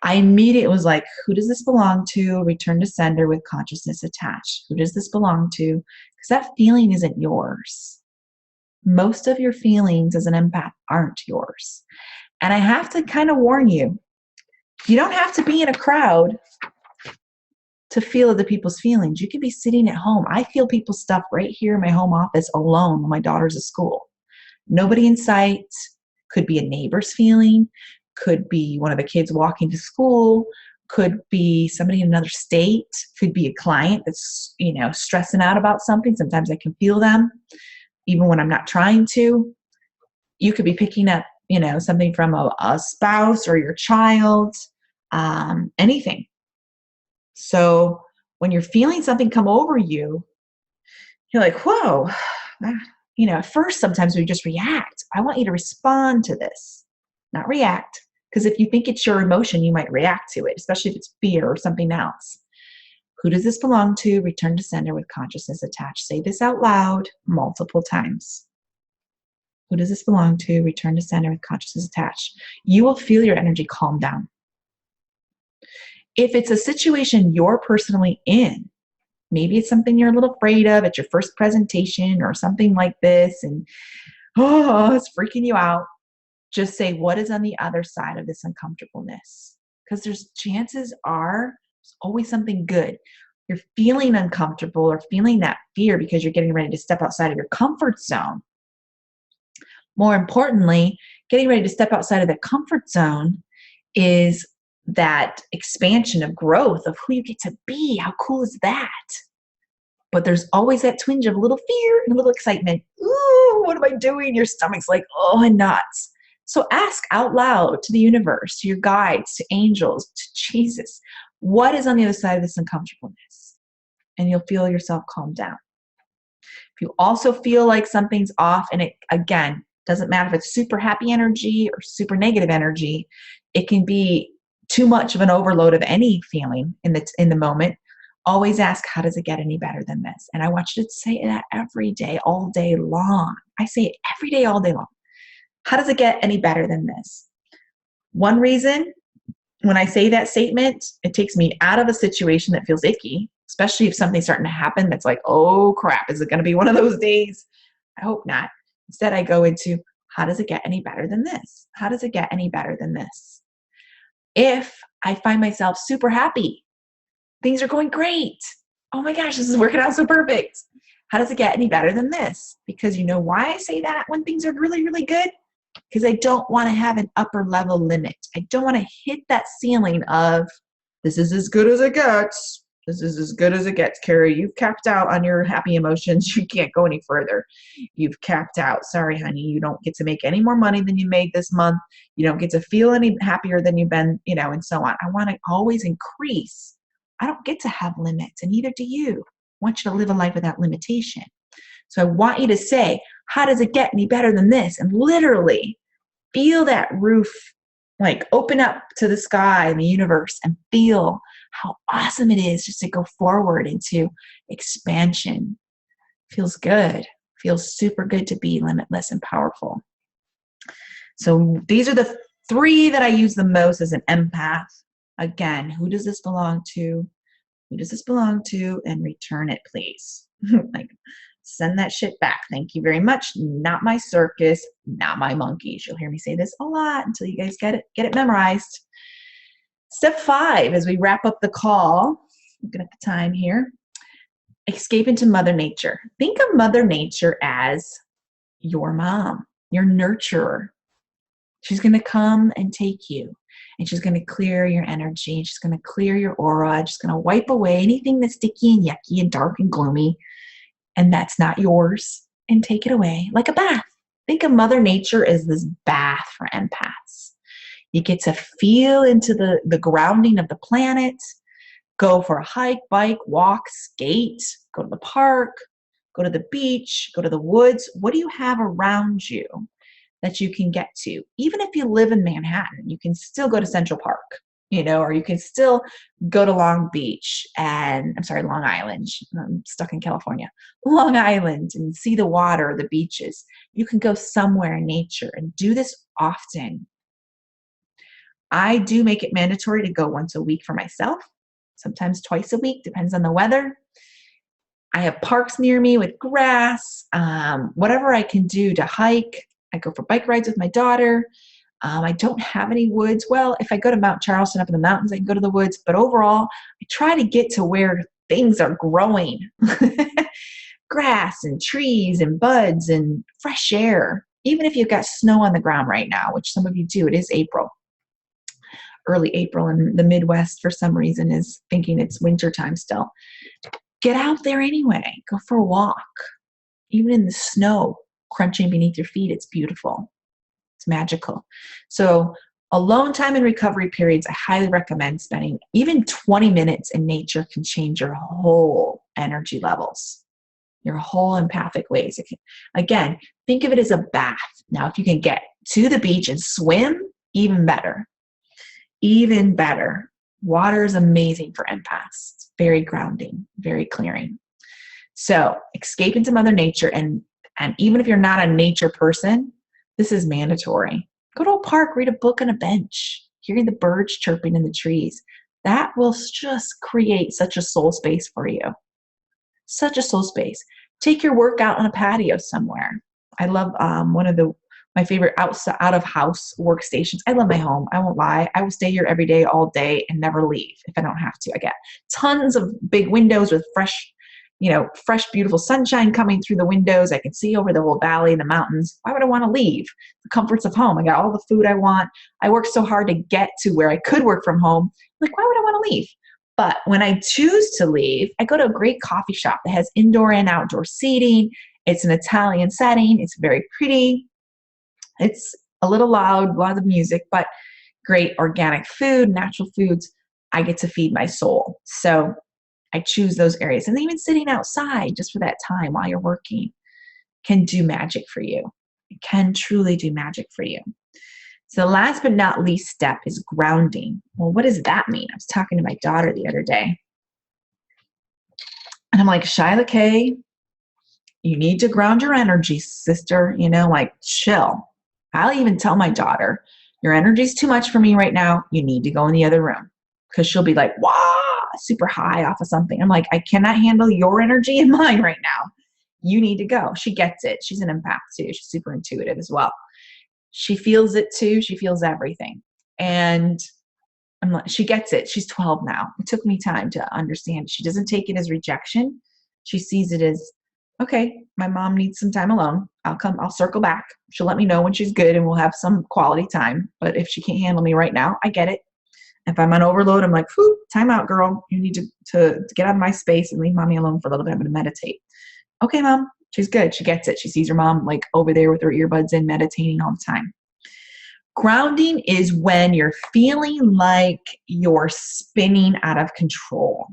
I immediately was like, who does this belong to? Return to sender with consciousness attached. Who does this belong to? Because that feeling isn't yours. Most of your feelings as an empath aren't yours. And I have to kind of warn you, you don't have to be in a crowd to feel other people's feelings. You could be sitting at home. I feel people's stuff right here in my home office alone when my daughter's at school. Nobody in sight. Could be a neighbor's feeling. Could be one of the kids walking to school. Could be somebody in another state. Could be a client that's, stressing out about something. Sometimes I can feel them, even when I'm not trying to. You could be picking up, something from a spouse or your child, anything. So when you're feeling something come over you, you're like, whoa, at first, sometimes we just react. I want you to respond to this, not react. Because if you think it's your emotion, you might react to it, especially if it's fear or something else. Who does this belong to? Return to sender with consciousness attached. Say this out loud multiple times. Who does this belong to? Return to sender with consciousness attached. You will feel your energy calm down. If it's a situation you're personally in, maybe it's something you're a little afraid of at your first presentation or something like this, and it's freaking you out, just say, what is on the other side of this uncomfortableness? Because chances are there's always something good. You're feeling uncomfortable or feeling that fear because you're getting ready to step outside of your comfort zone. More importantly, getting ready to step outside of the comfort zone is that expansion of growth of who you get to be. How cool is that? But there's always that twinge of a little fear and a little excitement. Ooh, what am I doing? Your stomach's like, oh, and nuts. So ask out loud to the universe, to your guides, to angels, to Jesus, what is on the other side of this uncomfortableness? And you'll feel yourself calm down. If you also feel like something's off, and it, again, doesn't matter if it's super happy energy or super negative energy, it can be too much of an overload of any feeling in the moment. Always ask, how does it get any better than this? And I want you to say that every day, all day long. I say it every day, all day long. How does it get any better than this? One reason, when I say that statement, it takes me out of a situation that feels icky, especially if something's starting to happen that's like, oh crap, is it going to be one of those days? I hope not. Instead, I go into, how does it get any better than this? How does it get any better than this? If I find myself super happy, things are going great. Oh my gosh, this is working out so perfect. How does it get any better than this? Because you know why I say that when things are really, really good? Because I don't want to have an upper level limit. I don't want to hit that ceiling of, this is as good as it gets. This is as good as it gets, Carrie. You've capped out on your happy emotions. You can't go any further. You've capped out. Sorry, honey. You don't get to make any more money than you made this month. You don't get to feel any happier than you've been, and so on. I want to always increase. I don't get to have limits, and neither do you. I want you to live a life without limitation. So I want you to say, how does it get any better than this? And literally feel that roof like open up to the sky and the universe and feel how awesome it is just to go forward into expansion. Feels good. Feels super good to be limitless and powerful. So these are the 3 that I use the most as an empath. Again, who does this belong to? Who does this belong to? And return it, please. Like, send that shit back. Thank you very much. Not my circus, not my monkeys. You'll hear me say this a lot until you guys get it memorized. Step 5, as we wrap up the call, looking at the time here, escape into Mother Nature. Think of Mother Nature as your mom, your nurturer. She's going to come and take you, and she's going to clear your energy. She's going to clear your aura. She's going to wipe away anything that's sticky and yucky and dark and gloomy, and that's not yours, and take it away like a bath. Think of Mother Nature as this bath for empaths. You get to feel into the grounding of the planet, go for a hike, bike, walk, skate, go to the park, go to the beach, go to the woods. What do you have around you that you can get to? Even if you live in Manhattan, you can still go to Central Park, or you can still go to Long Island. I'm stuck in California. Long Island, and see the water, the beaches. You can go somewhere in nature and do this often. I do make it mandatory to go once a week for myself, sometimes twice a week, depends on the weather. I have parks near me with grass, whatever I can do to hike. I go for bike rides with my daughter. I don't have any woods. Well, if I go to Mount Charleston up in the mountains, I can go to the woods. But overall, I try to get to where things are growing. Grass and trees and buds and fresh air. Even if you've got snow on the ground right now, which some of you do, it is April. Early April, and the Midwest, for some reason, is thinking it's wintertime still. Get out there anyway. Go for a walk. Even in the snow, crunching beneath your feet, it's beautiful. It's magical. So alone time and recovery periods, I highly recommend spending even 20 minutes in nature can change your whole energy levels, your whole empathic ways. Again, think of it as a bath. Now, if you can get to the beach and swim, even better. Even better. Water is amazing for empaths. It's very grounding, very clearing. So escape into Mother Nature, and even if you're not a nature person, this is mandatory. Go to a park, read a book on a bench, hearing the birds chirping in the trees. That will just create such a soul space for you. Such a soul space. Take your workout on a patio somewhere. I love one of the My favorite out of house workstations. I love my home. I won't lie. I will stay here every day, all day, and never leave if I don't have to. I get tons of big windows with fresh, beautiful sunshine coming through the windows. I can see over the whole valley and the mountains. Why would I want to leave? The comforts of home. I got all the food I want. I worked so hard to get to where I could work from home. Like, why would I want to leave? But when I choose to leave, I go to a great coffee shop that has indoor and outdoor seating. It's an Italian setting. It's very pretty. It's a little loud, lots of music, but great organic food, natural foods. I get to feed my soul. So I choose those areas. And even sitting outside just for that time while you're working can do magic for you. It can truly do magic for you. So the last but not least step is grounding. Well, what does that mean? I was talking to my daughter the other day. And I'm like, Shyla K, you need to ground your energy, sister. Chill. I'll even tell my daughter, your energy's too much for me right now. You need to go in the other room. Because she'll be like, wow, super high off of something. I'm like, I cannot handle your energy and mine right now. You need to go. She gets it. She's an empath too. She's super intuitive as well. She feels it too. She feels everything. And I'm like, she gets it. She's 12 now. It took me time to understand. She doesn't take it as rejection. She sees it as, okay, my mom needs some time alone. I'll circle back. She'll let me know when she's good and we'll have some quality time. But if she can't handle me right now, I get it. If I'm on overload, I'm like, whew, time out, girl. You need to get out of my space and leave mommy alone for a little bit. I'm going to meditate. Okay, mom. She's good. She gets it. She sees her mom like over there with her earbuds in, meditating all the time. Grounding is when you're feeling like you're spinning out of control.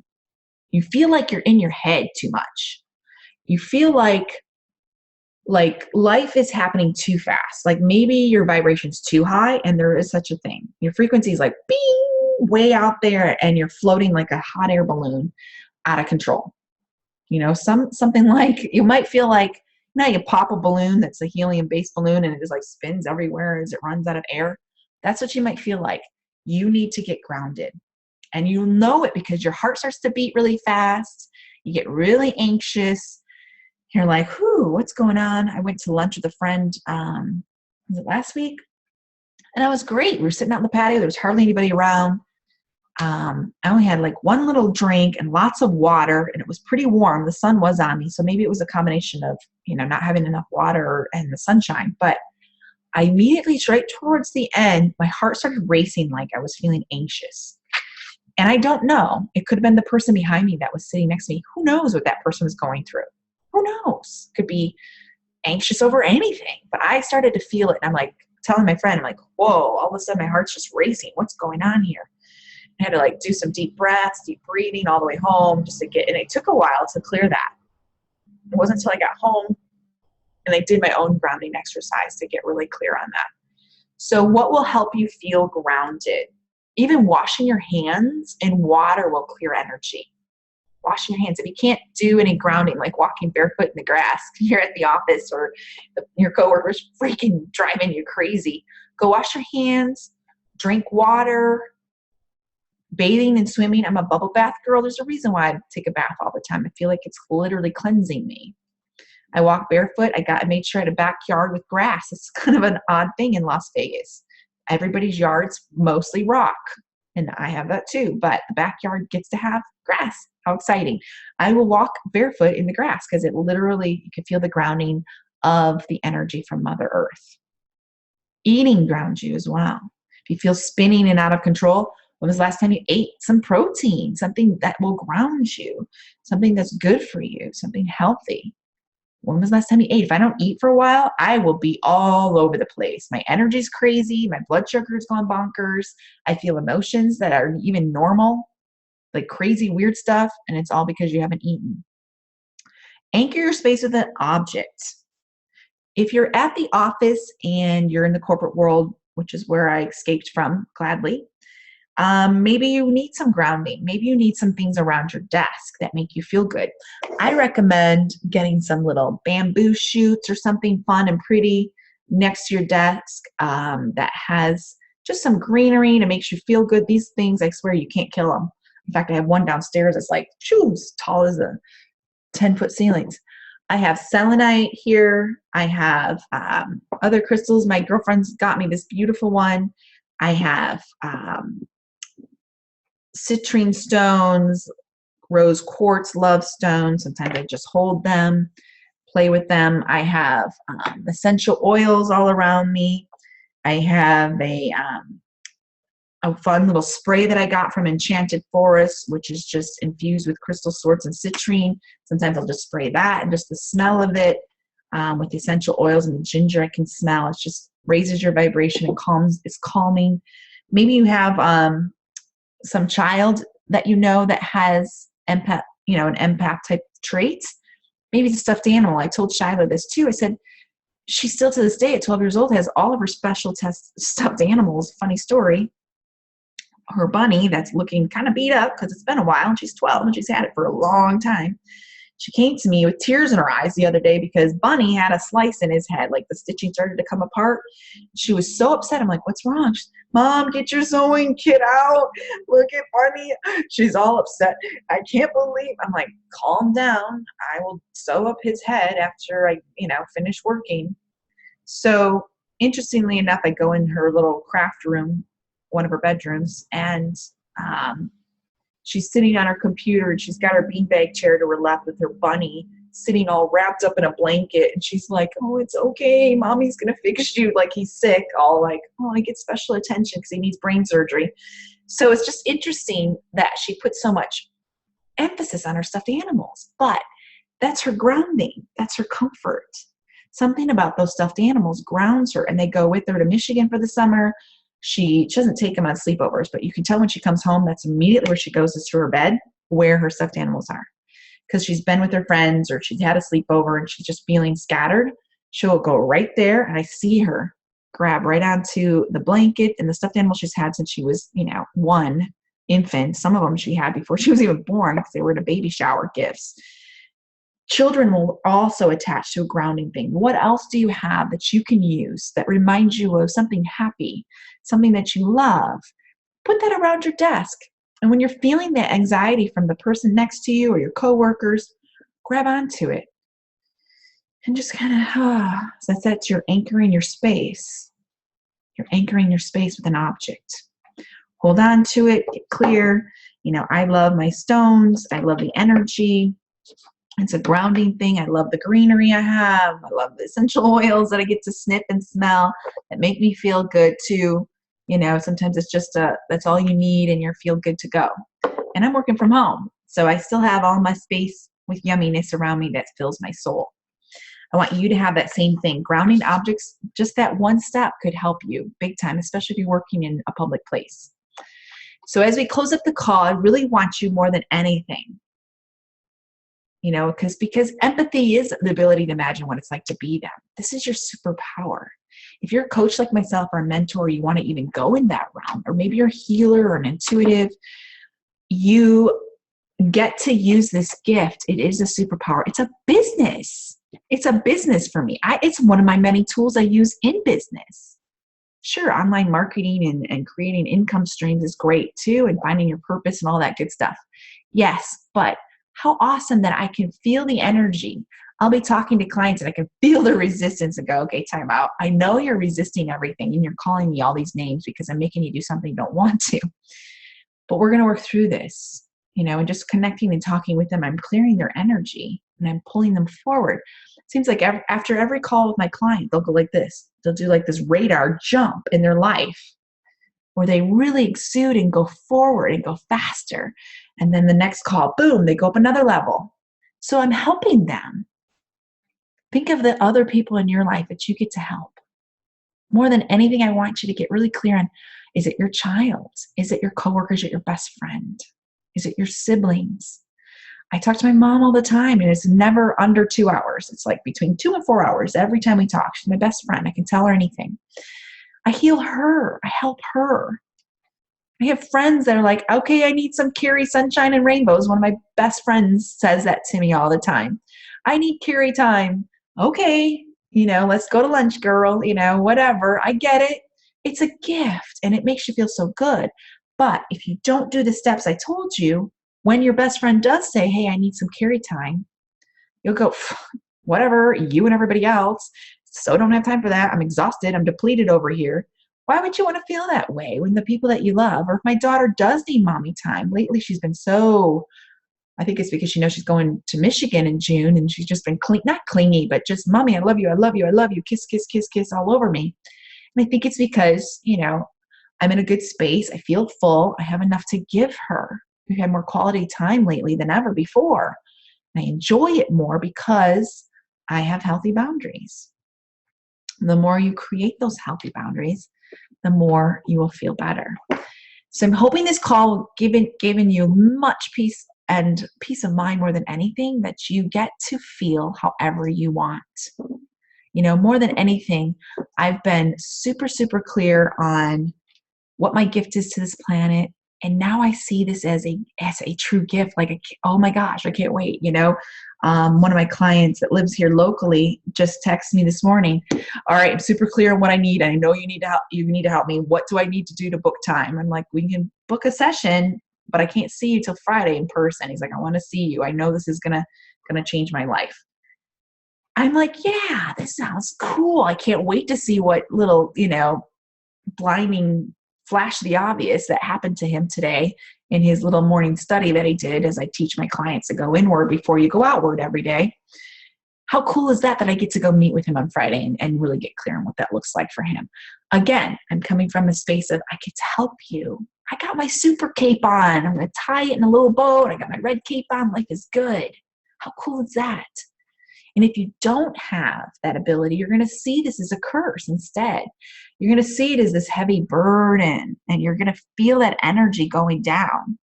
You feel like you're in your head too much. You feel like life is happening too fast. Like maybe your vibration's too high, and there is such a thing. Your frequency is like bing, way out there, and you're floating like a hot air balloon out of control. Something like you might feel like, you pop a balloon that's a helium-based balloon and it just like spins everywhere as it runs out of air. That's what you might feel like. You need to get grounded. And you'll know it because your heart starts to beat really fast. You get really anxious. You're like, whew, what's going on? I went to lunch with a friend, was it last week? And that was great. We were sitting out in the patio. There was hardly anybody around. I only had like one little drink and lots of water, and it was pretty warm. The sun was on me. So maybe it was a combination of, not having enough water and the sunshine. But I immediately, right towards the end, my heart started racing like I was feeling anxious. And I don't know. It could have been the person behind me that was sitting next to me. Who knows what that person was going through? Who knows? Could be anxious over anything. But I started to feel it. And I'm like telling my friend, I'm like, whoa, all of a sudden my heart's just racing. What's going on here? I had to do some deep breaths, deep breathing all the way home just to and it took a while to clear that. It wasn't until I got home and I did my own grounding exercise to get really clear on that. So what will help you feel grounded? Even washing your hands in water will clear energy. Washing your hands. If you can't do any grounding, like walking barefoot in the grass here at the office or your coworkers freaking driving you crazy, go wash your hands, drink water. Bathing and swimming. I'm a bubble bath girl. There's a reason why I take a bath all the time. I feel like it's literally cleansing me. I walk barefoot. I made sure I had a backyard with grass. It's kind of an odd thing in Las Vegas. Everybody's yard's mostly rock, and I have that too. But the backyard gets to have grass. How exciting. I will walk barefoot in the grass because it literally, you can feel the grounding of the energy from Mother Earth. Eating grounds you as well. If you feel spinning and out of control, when was the last time you ate some protein, something that will ground you, something that's good for you, something healthy? When was the last time you ate? If I don't eat for a while, I will be all over the place. My energy's crazy. My blood sugar's gone bonkers. I feel emotions that are even normal, like crazy, weird stuff, and it's all because you haven't eaten. Anchor your space with an object. If you're at the office and you're in the corporate world, which is where I escaped from gladly, maybe you need some grounding. Maybe you need some things around your desk that make you feel good. I recommend getting some little bamboo shoots or something fun and pretty next to your desk that has just some greenery and it makes you feel good. These things, I swear, you can't kill them. In fact, I have one downstairs that's like, as tall as the 10-foot ceilings. I have selenite here. I have other crystals. My girlfriend's got me this beautiful one. I have citrine stones, rose quartz, love stones. Sometimes I just hold them, play with them. I have essential oils all around me. I have a fun little spray that I got from Enchanted Forest, which is just infused with crystal quartz and citrine. Sometimes I'll just spray that, and just the smell of it with the essential oils and the ginger I can smell. It just raises your vibration and calms. It's calming. Maybe you have some child that you know that has empath, an empath type traits. Maybe it's a stuffed animal. I told Shiloh this too. I said, she still to this day at 12 years old has all of her special test stuffed animals. Funny story. Her bunny that's looking kind of beat up because it's been a while, and she's 12 and she's had it for a long time. She came to me with tears in her eyes the other day because Bunny had a slice in his head, like the stitching started to come apart. She was so upset. I'm like, what's wrong? She's, Mom, get your sewing kit out. Look at Bunny. She's all upset. I can't believe. I'm like, calm down. I will sew up his head after I, finish working. So interestingly enough, I go in her little craft room, one of her bedrooms, and she's sitting on her computer, and she's got her beanbag chair to her left with her bunny sitting all wrapped up in a blanket. And she's like, oh, it's okay. Mommy's going to fix you. Like he's sick. All like, oh, I get special attention because he needs brain surgery. So it's just interesting that she puts so much emphasis on her stuffed animals. But that's her grounding. That's her comfort. Something about those stuffed animals grounds her. And they go with her to Michigan for the summer. She doesn't take them on sleepovers, but you can tell when she comes home, that's immediately where she goes is to her bed, where her stuffed animals are. Because she's been with her friends or she's had a sleepover and she's just feeling scattered. She'll go right there, and I see her grab right onto the blanket and the stuffed animal she's had since she was, one infant. Some of them she had before she was even born because they were in a baby shower gifts. Children will also attach to a grounding thing. What else do you have that you can use that reminds you of something happy, something that you love? Put that around your desk. And when you're feeling the anxiety from the person next to you or your coworkers, grab onto it. And just kind of, so that's you're anchoring your space. You're anchoring your space with an object. Hold on to it, get clear. I love my stones. I love the energy. It's a grounding thing. I love the greenery I have. I love the essential oils that I get to sniff and smell that make me feel good too. Sometimes it's just that's all you need and you're feel good to go. And I'm working from home, so I still have all my space with yumminess around me that fills my soul. I want you to have that same thing. Grounding objects, just that one step could help you big time, especially if you're working in a public place. So as we close up the call, I really want you more than anything, because empathy is the ability to imagine what it's like to be them. This is your superpower. If you're a coach like myself or a mentor, you want to even go in that realm, or maybe you're a healer or an intuitive, you get to use this gift. It is a superpower. It's a business. It's a business for me. It's one of my many tools I use in business. Sure, online marketing and creating income streams is great too, and finding your purpose and all that good stuff. Yes, but how awesome that I can feel the energy. I'll be talking to clients and I can feel the resistance and go, okay, time out. I know you're resisting everything and you're calling me all these names because I'm making you do something you don't want to. But we're going to work through this, and just connecting and talking with them. I'm clearing their energy and I'm pulling them forward. It seems like after every call with my client, they'll go like this. They'll do like this radar jump in their life where they really exude and go forward and go faster. And then the next call, boom, they go up another level. So I'm helping them. Think of the other people in your life that you get to help. More than anything, I want you to get really clear on, is it your child? Is it your coworkers? Is it your best friend? Is it your siblings? I talk to my mom all the time, and it's never under 2 hours. It's like between 2 and 4 hours every time we talk. She's my best friend. I can tell her anything. I heal her. I help her. I have friends that are like, okay, I need some Carrie Sunshine and Rainbows. One of my best friends says that to me all the time. I need Carrie time. Okay, let's go to lunch, girl, whatever. I get it. It's a gift, and it makes you feel so good. But if you don't do the steps I told you, when your best friend does say, hey, I need some Carrie time, you'll go, whatever, you and everybody else. So don't have time for that. I'm exhausted. I'm depleted over here. Why would you want to feel that way when the people that you love, or if my daughter does need mommy time? Lately, she's been so, I think it's because she knows she's going to Michigan in June and she's just been not clingy, but just, mommy, I love you. I love you. I love you. Kiss, kiss, kiss, kiss all over me. And I think it's because, I'm in a good space. I feel full. I have enough to give her. We've had more quality time lately than ever before. I enjoy it more because I have healthy boundaries. The more you create those healthy boundaries, the more you will feel better. So I'm hoping this call given you much peace and peace of mind more than anything, that you get to feel however you want. More than anything, I've been super, super clear on what my gift is to this planet. And now I see this as a true gift. Like, oh my gosh, I can't wait. One of my clients that lives here locally just texted me this morning. All right, I'm super clear on what I need. I know you need to help. You need to help me. What do I need to do to book time? I'm like, we can book a session, but I can't see you till Friday in person. He's like, I want to see you. I know this is gonna change my life. I'm like, yeah, this sounds cool. I can't wait to see what little, blinding flash the obvious that happened to him today in his little morning study that he did, as I teach my clients to go inward before you go outward every day. How cool is that I get to go meet with him on Friday and really get clear on what that looks like for him. Again, I'm coming from a space of, I get to help you. I got my super cape on. I'm going to tie it in a little bow. I got my red cape on. Life is good. How cool is that? And if you don't have that ability, you're going to see this as a curse instead. You're going to see it as this heavy burden, and you're going to feel that energy going down,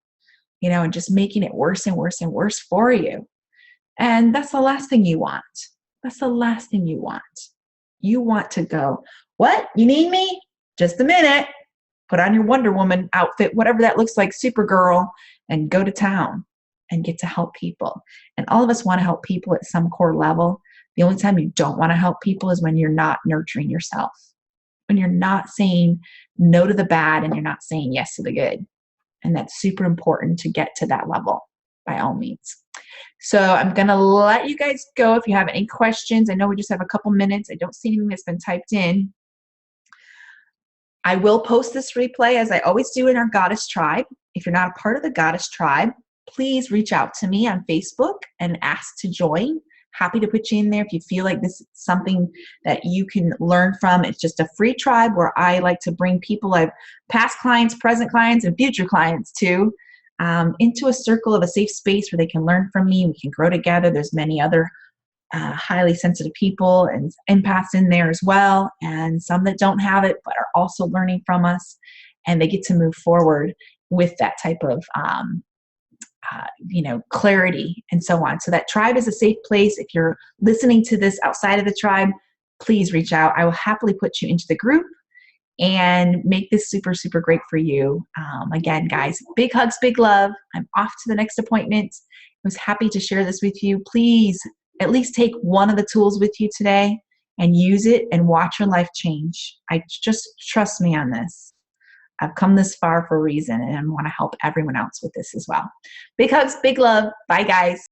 and just making it worse and worse and worse for you. And that's the last thing you want. That's the last thing you want. You want to go, what? You need me? Just a minute. Put on your Wonder Woman outfit, whatever that looks like, Supergirl, and go to town and get to help people. And all of us want to help people at some core level. The only time you don't want to help people is when you're not nurturing yourself, when you're not saying no to the bad and you're not saying yes to the good. And that's super important to get to that level, by all means. So I'm going to let you guys go. If you have any questions, I know we just have a couple minutes. I don't see anything that's been typed in. I will post this replay, as I always do, in our Goddess Tribe. If you're not a part of the Goddess Tribe, please reach out to me on Facebook and ask to join. Happy to put you in there if you feel like this is something that you can learn from. It's just a free tribe where I like to bring people I've past clients, present clients, and future clients to into a circle of a safe space where they can learn from me. We can grow together. There's many other highly sensitive people and empaths in there as well, and some that don't have it but are also learning from us, and they get to move forward with that type of clarity and so on. So that tribe is a safe place. If you're listening to this outside of the tribe, please reach out. I will happily put you into the group and make this super, super great for you. Again, guys, big hugs, big love. I'm off to the next appointment. I was happy to share this with you. Please at least take one of the tools with you today and use it and watch your life change. Just trust me on this. I've come this far for a reason, and I want to help everyone else with this as well. Big hugs, big love. Bye, guys.